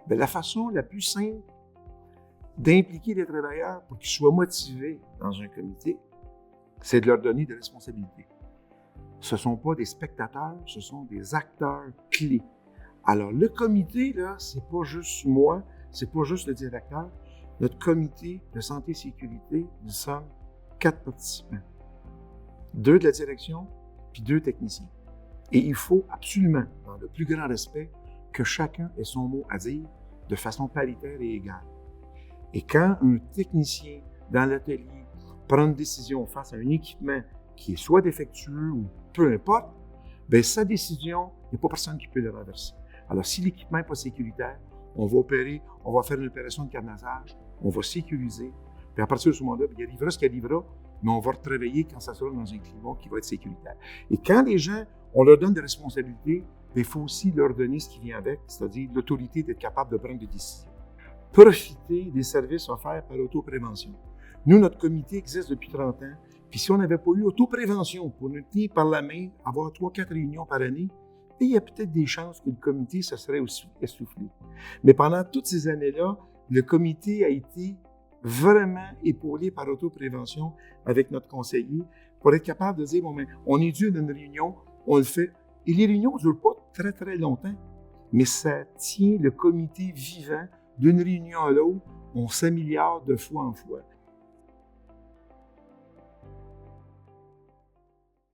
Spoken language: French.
Bien, la façon la plus simple d'impliquer les travailleurs pour qu'ils soient motivés dans un comité, c'est de leur donner des responsabilités. Ce ne sont pas des spectateurs, ce sont des acteurs clés. Alors, le comité, là, c'est pas juste moi, c'est pas juste le directeur. Notre comité de santé et sécurité, nous sommes 4 participants. 2 de la direction, puis 2 techniciens. Et il faut absolument, dans le plus grand respect, que chacun ait son mot à dire de façon paritaire et égale. Et quand un technicien dans l'atelier prend une décision face à un équipement qui est soit défectueux ou peu importe, bien sa décision, il n'y a pas personne qui peut le renverser. Alors, si l'équipement n'est pas sécuritaire, on va opérer, on va faire une opération de cadenassage, on va sécuriser, puis à partir de ce moment-là, il arrivera ce qui arrivera, mais on va retravailler quand ça sera dans un climat qui va être sécuritaire. Et quand les gens, on leur donne des responsabilités, il faut aussi leur donner ce qui vient avec, c'est-à-dire l'autorité d'être capable de prendre des décisions. Profiter des services offerts par l'autoprévention. Nous, notre comité existe depuis 30 ans, puis si on n'avait pas eu autoprévention pour nous tenir par la main, avoir 3-4 réunions par année, il y a peut-être des chances que le comité se serait aussi essoufflé. Mais pendant toutes ces années-là, le comité a été vraiment épaulé par l'autoprévention avec notre conseiller pour être capable de dire, bon, ben, on est dû d'une réunion, on le fait. Et les réunions ne durent pas très, très longtemps, mais ça tient le comité vivant d'une réunion à l'autre. On s'améliore de fois en fois.